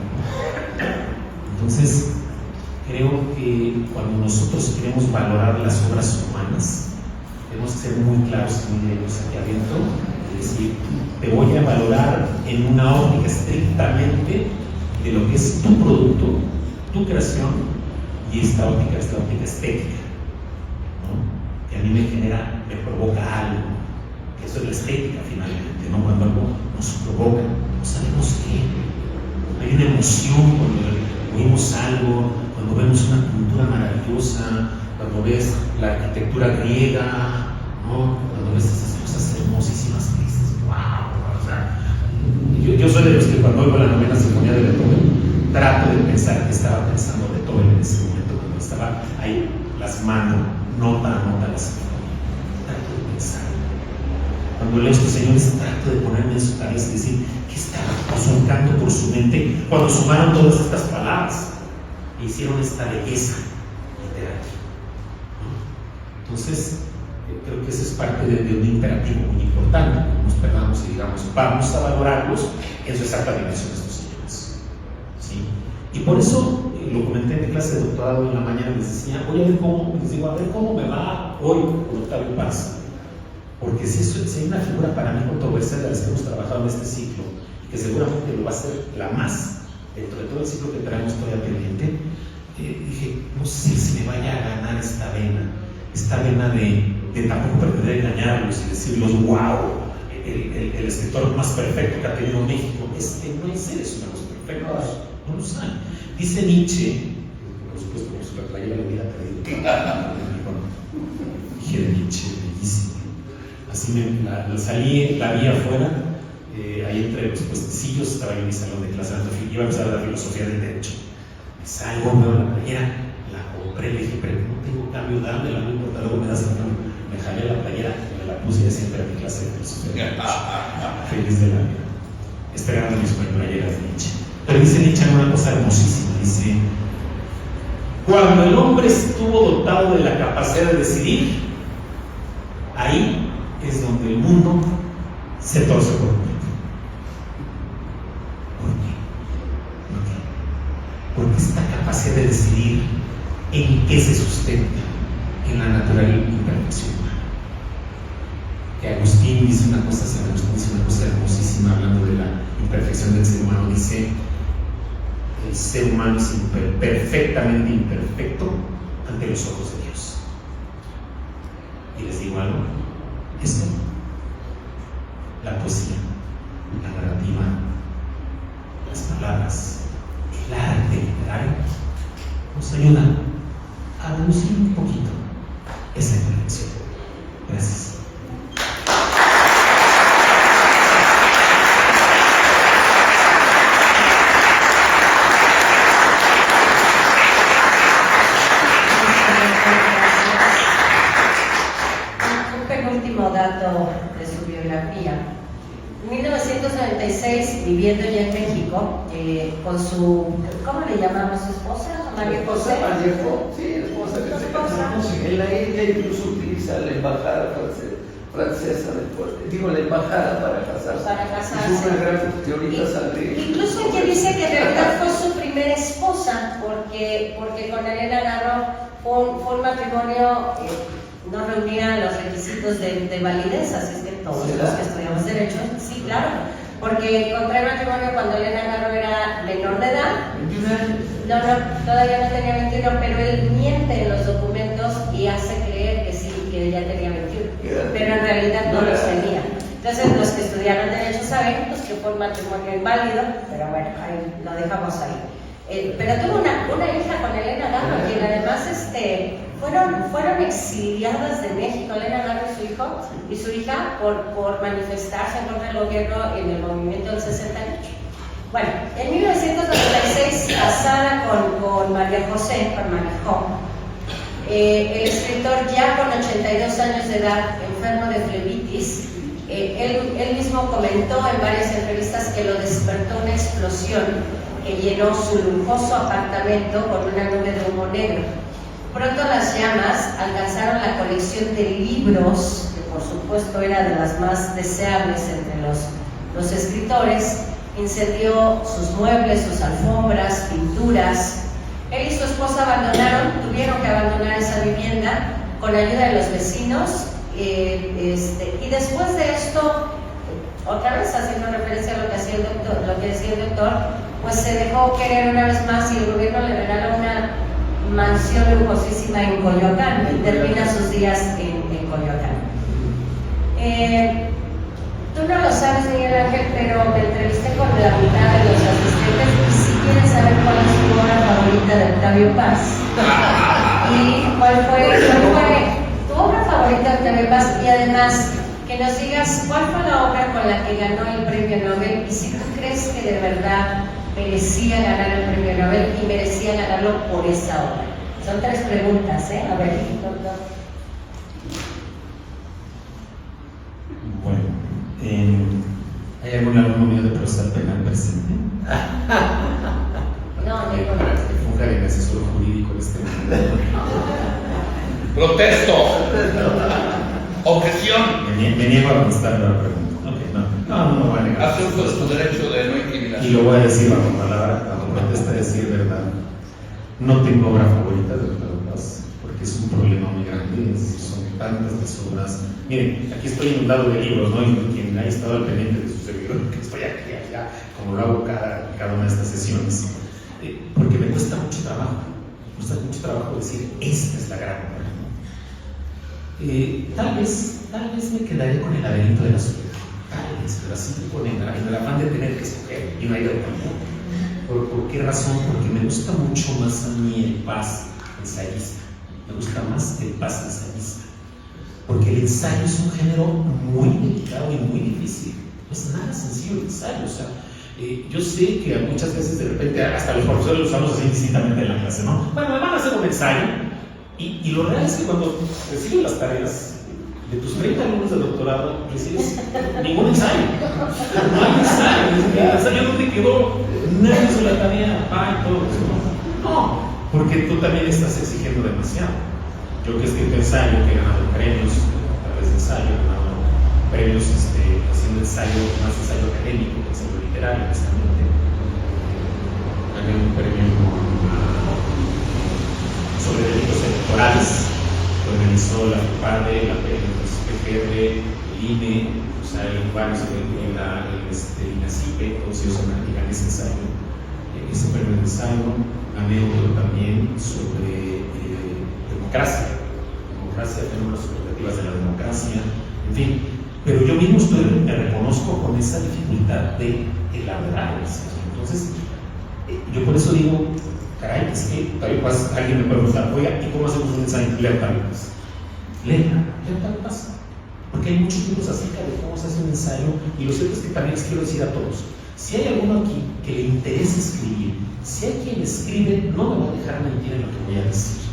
Entonces, creo que cuando nosotros queremos valorar las obras humanas, tenemos que ser muy claros y muy directos aquí adentro, es decir, te voy a valorar en una óptica estrictamente de lo que es tu producto, tu creación, y esta óptica estética, ¿no? Que a mí me provoca algo, que eso es la estética finalmente, ¿no? Cuando algo nos provoca, no sabemos qué, hay una emoción cuando oímos algo, cuando vemos una pintura maravillosa, cuando ves la arquitectura griega, ¿no? Cuando ves esas cosas hermosísimas que dices, wow, Yo soy de los que cuando oigo la novena sinfonía de Beethoven, trato de pensar que estaba pensando Beethoven en ese momento, cuando estaba ahí plasmando nota a nota la sinfonía. Trato de pensar. Cuando leo estos señores, trato de ponerme en su cabeza y decir, ¿qué estaba pasando por su mente cuando sumaron todas estas palabras e hicieron esta belleza literaria? Entonces, creo que ese es parte de un imperativo muy importante. No nos perdamos y digamos, vamos a valorarlos en su exacta dimensión estos señores. ¿Sí? Y por eso lo comenté en mi clase de doctorado en la mañana, les decía, voy a ver cómo me va hoy con Octavio Paz. Porque si hay una figura para mí controversial de las que hemos trabajado en este ciclo, y que seguramente lo va a ser la más dentro de todo el ciclo que traemos todavía pendiente, dije, no sé si me vaya a ganar esta vena de tampoco pretender engañarlos y decirlos, wow, el escritor más perfecto que ha tenido México. No es él, es una cosa perfecta, no lo sabe. Dice Nietzsche, por supuesto, por su playera lo hubiera traído. Dije de Nietzsche, bellísimo. Así la vi afuera, ahí entre los puestecillos, estaba yo en mi salón de clase, iba a empezar a dar filosofía del derecho. Me salgo, veo la playera, la compré, le dije, pero no tengo cambio, dámela, no importa, luego me das el cambio. Me jalé la playera, me la puse y así entré a mi clase de filosofía del derecho. Feliz de la vida, esperando mis playeras de Nietzsche. Pero dice Nietzsche una cosa hermosísima, dice, cuando el hombre estuvo dotado de la capacidad de decidir, ahí es donde el mundo se torce por completo. ¿Por qué? Porque esta capacidad de decidir en qué se sustenta, en la natural imperfección humana. Que Agustín dice una cosa hermosísima hablando de la imperfección del ser humano. Dice, el ser humano es perfectamente imperfecto ante los ojos de Dios. Y les digo algo, esto, la poesía, la narrativa, las palabras, el arte literario, nos ayuda a reducir un poquito esa imperfección. Gracias. Dato de su biografía. En 1996, viviendo ya en México, con su, ¿cómo le llamamos su esposa? María José. Sí, esposa que se casó. En la India incluso utiliza la embajada francesa del pueblo. Digo, la embajada para casarse. Para casarse. Es una gran que ahorita saldría. Incluso que dice que en realidad fue su primera esposa, porque con Elena Garro fue un matrimonio. No reunía los requisitos de validez, así es que todos los que estudiamos Derecho, sí, claro, porque contrae matrimonio cuando Elena Garro era menor de edad. 21 años. No, todavía no tenía 21, pero él miente en los documentos y hace creer que sí, que ella tenía 21, pero en realidad no los tenía. Entonces, los que estudiaron Derecho saben pues, que fue un matrimonio inválido, pero bueno, ahí lo dejamos ahí. Pero tuvo una hija con Elena Garro, quien además fueron exiliadas de México, Elena Garro y su hija, por manifestarse en contra del gobierno en el movimiento del 68. Bueno, en 1996, casada con María José, con Marijó, el escritor ya con 82 años de edad, enfermo de flebitis, él mismo comentó en varias entrevistas que lo despertó una explosión que llenó su lujoso apartamento con una nube de humo negro. Pronto las llamas alcanzaron la colección de libros, que por supuesto era de las más deseables entre los escritores, incendió sus muebles, sus alfombras, pinturas. Él y su esposa tuvieron que abandonar esa vivienda con ayuda de los vecinos, y después de esto, otra vez haciendo referencia a lo que decía el doctor, pues se dejó querer una vez más y el gobierno le regaló una mansión lujosísima en Coyoacán y termina sus días en Coyoacán. Tú no lo sabes, Miguel Ángel, pero me entrevisté con la mitad de los asistentes y si quieres saber cuál es tu obra favorita de Octavio Paz y cuál fue tu obra favorita de Octavio Paz y además que nos digas cuál fue la obra con la que ganó el premio Nobel y si tú crees que de verdad merecía ganar el premio Nobel y merecía ganarlo por esa obra. Son 3 preguntas, ¿eh? A ver, doctor. Bueno, ¿hay algún alumno mío de profesor penal presente? No, Funja de asesor jurídico en este momento. Protesto. Objeción. Me niego a contestar la pregunta. Ok, no voy a negar. Hace uso de tu derecho de no Y incriminación. lo voy a decir bajo palabra, bajo protesta, decir verdad. No tengo obra favorita de Octavio Paz, porque es un problema muy grande, son tantas las obras. Miren, aquí estoy inundado de libros, ¿no? Y quien haya estado al pendiente de su servidor, que estoy aquí y allá, como lo hago cada una de estas sesiones, porque me cuesta mucho trabajo decir, esta es la gran obra, ¿no? Tal vez me quedaré con el laberinto de la soledad, tal vez, pero así en el afán de tener que escoger, y no hay de tampoco. ¿Por qué razón? Porque me gusta mucho más a mí el Paz ensayista. Me gusta más el Paz ensayista. Porque el ensayo es un género muy delicado y muy difícil. No es nada sencillo el ensayo. O sea, yo sé que muchas veces de repente hasta los profesores lo usamos así indistintamente en la clase, ¿no? Bueno, me van a hacer un ensayo. Y lo real es que cuando recibes las tareas de tus 30 alumnos de doctorado, recibes ningún ensayo. No hay ensayo. El ensayo no te quedó. Nadie hizo la tarea, y todo eso. No, porque tú también estás exigiendo demasiado. Yo que he escrito ensayo, que he ganado premios a través de ensayo, he ganado premios haciendo ensayo, más ensayo académico, ensayo literario, precisamente. Gané un premio sobre delitos electorales que organizó la FEPADE, la PGR, el INE. O sea, hay varios en INACIPE, todos ellos gané ese ensayo, ese premio de ensayo. Gané otro también sobre democracia, fenómenos expectativas de la democracia, en fin. Pero yo mismo me reconozco con esa dificultad de elaborar el ensayo. Entonces, yo por eso digo, caray, es que Octavio Paz, alguien me puede preguntar, oiga, ¿y cómo hacemos un ensayo? Lea Octavio Paz. Lea Octavio Paz. Porque hay muchos libros acerca de cómo se hace un ensayo, y lo cierto es que también les quiero decir a todos, si hay alguno aquí que le interese escribir, si hay quien escribe, no me va a dejar mentir en lo que voy a decir.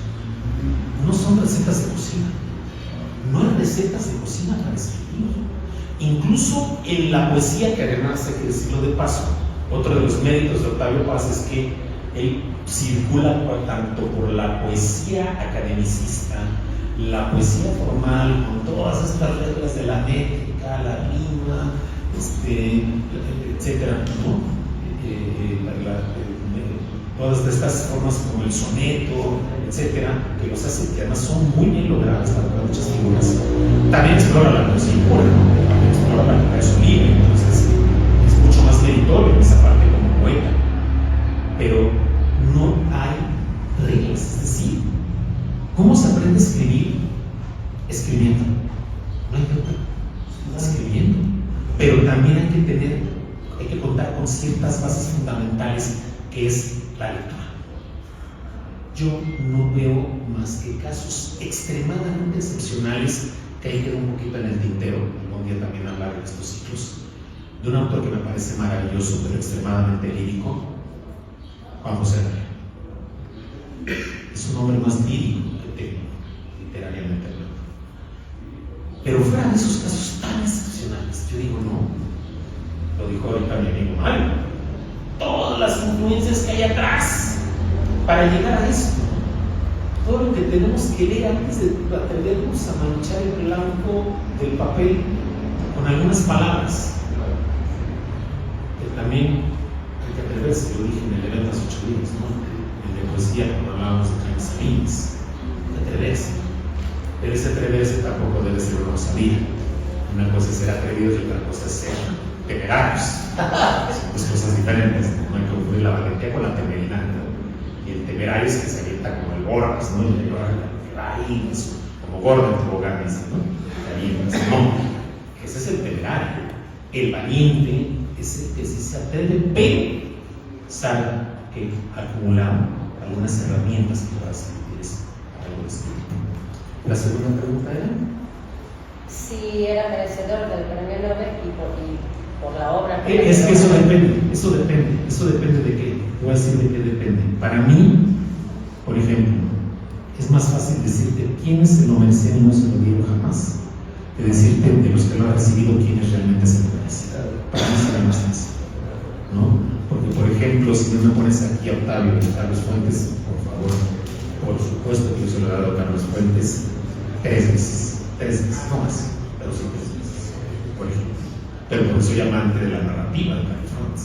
No son recetas de cocina, no hay recetas de cocina para escribir. Incluso en la poesía, que además hay que decirlo de paso, otro de los méritos de Octavio Paz es que él circula tanto por la poesía academicista, la poesía formal, con todas estas reglas de la métrica, la rima, etcétera, ¿no? Todas estas formas como el soneto, etcétera, que los hace, que además son muy bien logradas para muchas figuras. También explora la poesía pura, ¿no? También explora la literatura libre, entonces es mucho más meritorio en esa parte como poeta. Pero no hay reglas, es decir, ¿cómo se aprende a escribir? Escribiendo. No hay otra. Escribiendo. Pero también hay que contar con ciertas bases fundamentales, que es la lectura. Yo no veo más que casos extremadamente excepcionales que ahí queda un poquito en el tintero. Algún día también hablar de estos ciclos. De un autor que me parece maravilloso, pero extremadamente lírico, Juan José Arreo. Es un hombre más lírico que técnico, literariamente hablando. Pero fuera de esos casos tan excepcionales, yo digo, no, lo dijo ahorita mi amigo Mario, todas las influencias que hay atrás para llegar a esto, todo lo que tenemos que leer antes de atrevernos a manchar el blanco del papel con algunas palabras. Que también hay que atreverse, lo dije en el evento hace 8 días, ¿no? En de poesía, cuando hablábamos de Jaime Sabines, hay que atreverse. Pero ese atreverse tampoco debe ser una osadía. Una cosa es ser atrevidos y otra cosa es ser temerarios. Son dos cosas diferentes. No hay que confundir la valentía con la temeridad, ¿no? Y el temerario es que se avienta como el Borras, ¿no? Y el Borras que va ahí, como gordo en tobogán, ¿no? No, ese es el temerario. El valiente es el que sí se atreve, pero sabe que acumula algunas herramientas que puedan ser útiles para algo de este tipo. ¿La segunda pregunta era? Si era merecedor Es que eso depende de qué. Te voy a decir de qué depende. Para mí, por ejemplo, es más fácil decirte quiénes se lo merecían y no se lo dieron jamás, que decirte de los que lo han recibido quiénes realmente se lo merecen. Para mí será más fácil, ¿no? Porque, por ejemplo, si no me pones aquí a Octavio y a Carlos Fuentes, por favor, por supuesto que yo se lo he dado a Carlos Fuentes 3 veces, no más, pero sí 3 veces, por ejemplo. Pero porque soy amante de la narrativa de Carlos Fuentes.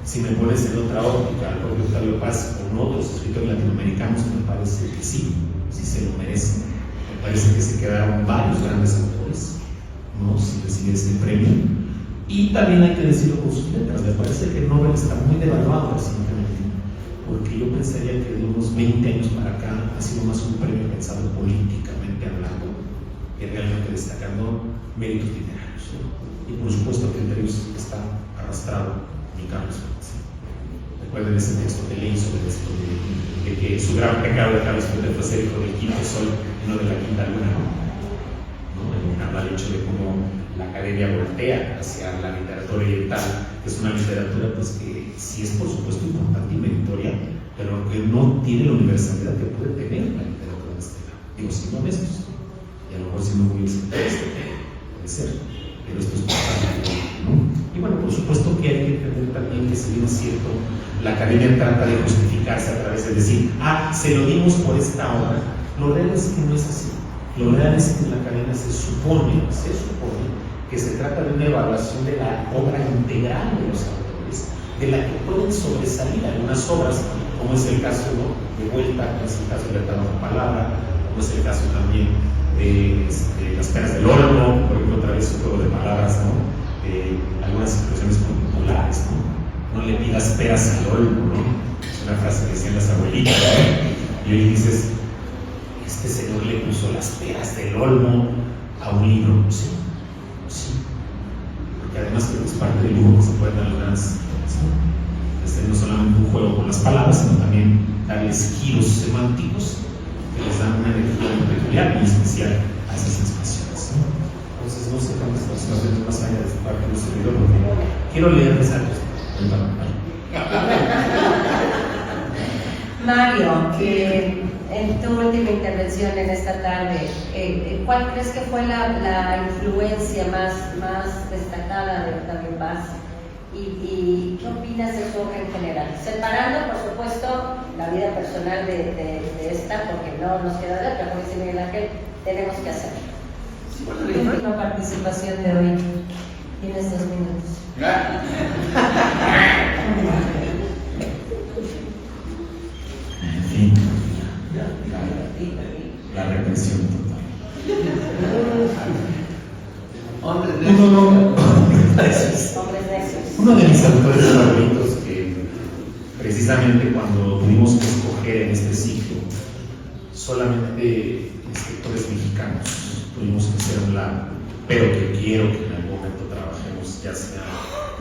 Si me pones en otra óptica al propio Octavio Paz o en otros escritores latinoamericanos, me parece que sí se lo merecen. Me parece que se quedaron varios grandes autores, ¿no? Sin recibir ese premio. Y también hay que decirlo con sus letras. Me parece que Nobel está muy devaluado recientemente, porque yo pensaría que de unos 20 años para acá ha sido más un premio pensado políticamente hablando que realmente destacando méritos literarios, ¿no? Y por supuesto que entre ellos está arrastrado mi Carlos Fuentes. Recuerden ese texto que leí sobre esto de que su gran pecado de Carlos Fuentes fue ser hijo del quinto sol y no de la quinta luna, ¿no? Habla del hecho de cómo la academia voltea hacia la literatura oriental, que es una literatura pues que sí es por supuesto importante y meritoria, pero que no tiene la universalidad que puede tener la literatura de este lado. Digo, siendo honestos, y a lo mejor siendo muy exitoso, puede ser, pero esto es bastante, ¿no? Y bueno, por supuesto que hay que entender también que si bien es cierto, la academia trata de justificarse a través de decir, se lo dimos por esta obra. Lo real es que no es así. Lo real es que en la academia se supone que se trata de una evaluación de la obra integral de los autores, de la que pueden sobresalir algunas obras, como es el caso, ¿no?, de Vuelta, como es el caso de La Palabra, como es el caso también de Las Penas del Olmo, por ejemplo, otra vez un juego de palabras, ¿no?, algunas expresiones populares, ¿no? No le pidas peras al olmo, ¿no? Es una frase que decían las abuelitas, ¿no? Y hoy dices, este señor le puso las peras del olmo a un libro. Sí, porque además creo que es parte del lujo que se puede dar algunas, no solamente un juego con las palabras, sino también darles giros semánticos que les dan una energía muy peculiar, muy especial a esas expresiones, ¿no? Entonces no sé cuántas personas más allá de esta parte del servidor, porque quiero leerles algo. Mario, en tu última intervención en esta tarde, ¿cuál crees que fue la influencia más destacada de Octavio Paz? ¿Y qué opinas de su obra en general? Separando, por supuesto, la vida personal de esta, porque no nos queda de otra, porque si Miguel Ángel tenemos que hacerlo. La última participación de hoy. Tienes 2 minutos. En fin, la represión total. Uno de mis autores favoritos, que precisamente cuando tuvimos que escoger en este ciclo solamente escritores mexicanos, tuvimos que hacer un lado, pero que quiero que en algún momento trabajemos, ya sea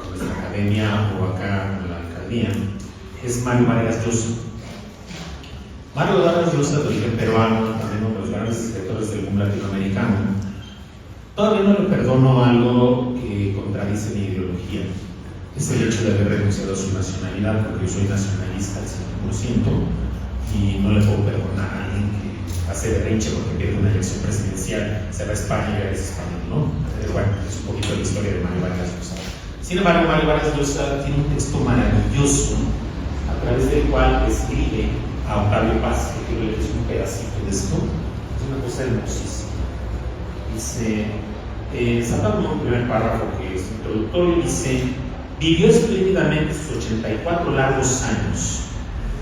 en nuestra academia o acá en la alcaldía, es Mario Vargas Llosa. Mario Vargas Llosa, de origen peruano, también uno de los grandes escritores del mundo latinoamericano. Todavía no le perdono algo que contradice mi ideología. Es el hecho de haber renunciado a su nacionalidad, porque yo soy nacionalista al 100% y no le puedo perdonar a alguien que hace berrinche porque pierde una elección presidencial, se va a España y ya es español, ¿no? Bueno, es un poquito la historia de Mario Vargas Llosa. Sin embargo, Mario Vargas Llosa tiene un texto maravilloso a través del cual escribe a Octavio Paz, que quiero leerles un pedacito de esto. Es una cosa hermosísima. Dice, sacando un primer párrafo que es introductorio, dice: vivió espléndidamente sus 84 largos años,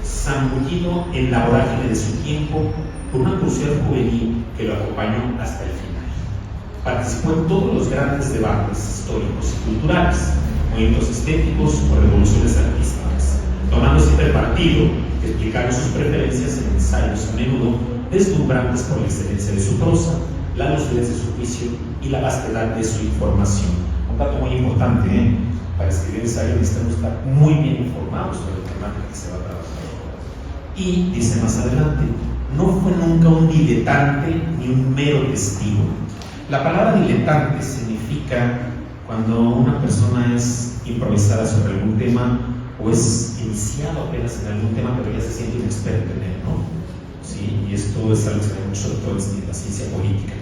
zambullido en la vorágine de su tiempo por una curiosidad juvenil que lo acompañó hasta el final. Participó en todos los grandes debates históricos y culturales, movimientos estéticos o revoluciones artísticas, tomando siempre partido, explicando sus preferencias en ensayos a menudo deslumbrantes por la excelencia de su prosa, la lucidez de su juicio y la vastedad de su información. Un dato muy importante, para escribir ensayo necesitamos estar muy bien informados sobre el tema que se va a trabajar. Y dice más adelante, no fue nunca un diletante ni un mero testigo. La palabra diletante significa Cuando una persona es improvisada sobre algún tema o es iniciado apenas en algún tema, pero ya se siente un experto en él, ¿no? Sí, y esto es algo que se ve mucho, sobre todo en la ciencia política.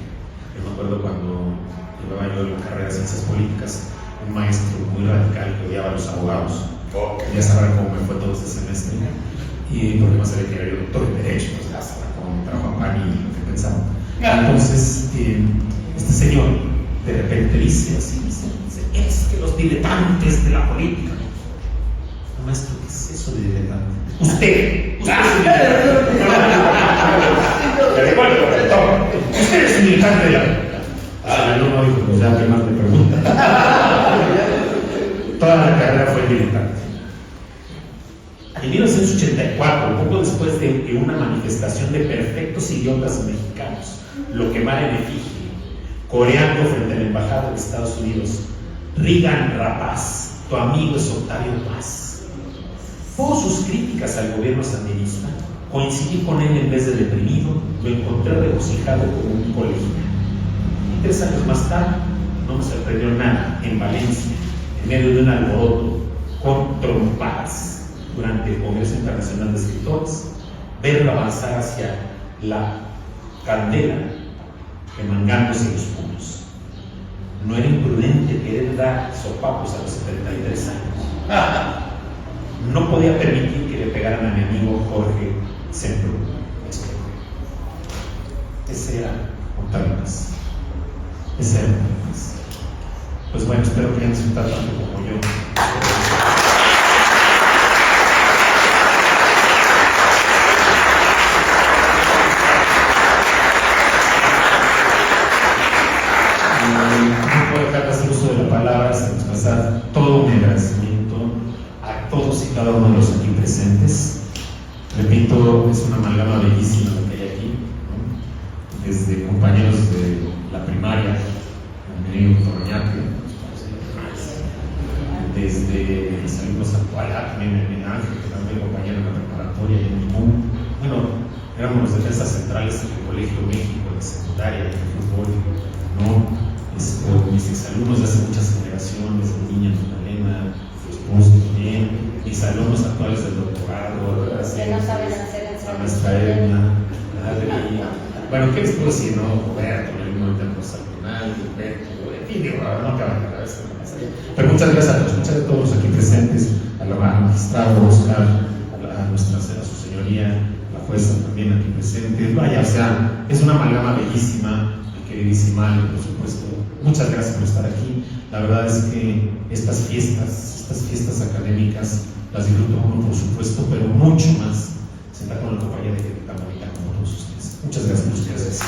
Yo me acuerdo cuando llevaba yo la carrera de ciencias políticas, un maestro muy radical que odiaba a los abogados. Ya sabrán cómo me fue todo este semestre. Y porque más sabía que era yo doctor en Derecho, pues ya sabrán cómo me trajo a pan y lo que pensaba. Entonces, este señor de repente dice así, dice, es que los diletantes de la política. Maestro, ¿qué es eso de diletante? Usted es un diletante. Le recuerdo, usted es un diletante de la política. El alumno dijo, pues ya, ¿qué más le pregunta? Toda la carrera fue diletante. En 1984, poco después de una manifestación de perfectos idiotas mexicanos, lo quemaron en efigie, coreando frente a la embajada de Estados Unidos: Reagan, rapaz, tu amigo es Octavio Paz. Por sus críticas al gobierno sandinista, coincidí con él en vez de deprimido, lo encontré regocijado como un colegio. Y 3 años más tarde, no me sorprendió nada, en Valencia, en medio de un alboroto, con trompadas, durante el Congreso Internacional de Escritores, verlo avanzar hacia la candela, remangándose los puños. No era imprudente querer dar sopapos a los 73 años. No podía permitir que le pegaran a mi amigo Jorge Semprún. Ese era Octavio Paz. Ese era Octavio Paz. Pues bueno, espero que hayan disfrutado tanto como yo. No puedo dejar de hacer uso de la palabra sin expresar todo mi agradecimiento a todos y cada uno de los aquí presentes. Repito, es una amalgama bellísima lo que hay aquí, ¿no? Desde compañeros de la primaria, el querido Toroñate, desde mis alumnos actuales, también en Ángel, que también compañero en la preparatoria y en el MUM. Bueno, éramos los defensas centrales del Colegio México, de secundaria, de fútbol, ¿no? Mis exalumnos de hace muchas generaciones, mi niña Magdalena, su esposo también, mis alumnos actuales del doctorado, que no saben hacer la maestra Edna, bueno, ¿qué les puedo decir? No, Roberto, el alumno del Rosalunal, Gilberto, en fin, digo, no acaba de acabar esto. Pero muchas gracias a todos, muchas gracias a todos los aquí presentes, al magistrado Oscar, a su señoría, la jueza también aquí presente. Vaya, o sea, es una amalgama bellísima, queridísima Ale, por supuesto. Muchas gracias por estar aquí. La verdad es que estas fiestas académicas las disfruto uno, por supuesto, pero mucho más sentar con la compañía de gente tan bonita como todos ustedes. Muchas gracias por ustedes.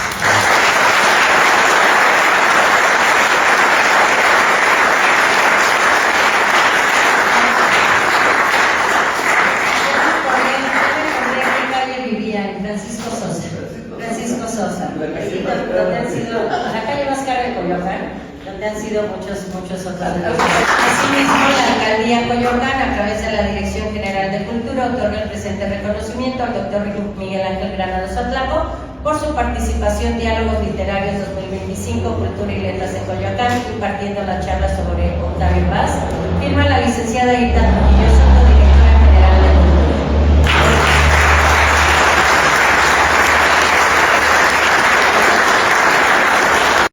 Donde han sido, la calle más cara de Coyoacán, donde han sido muchos otros. Asimismo, la alcaldía Coyoacán, a través de la Dirección General de Cultura, otorga el presente reconocimiento al doctor Miguel Ángel Granados Atlaco por su participación en Diálogos Literarios 2025, Cultura y Letras en Coyoacán, impartiendo la charla sobre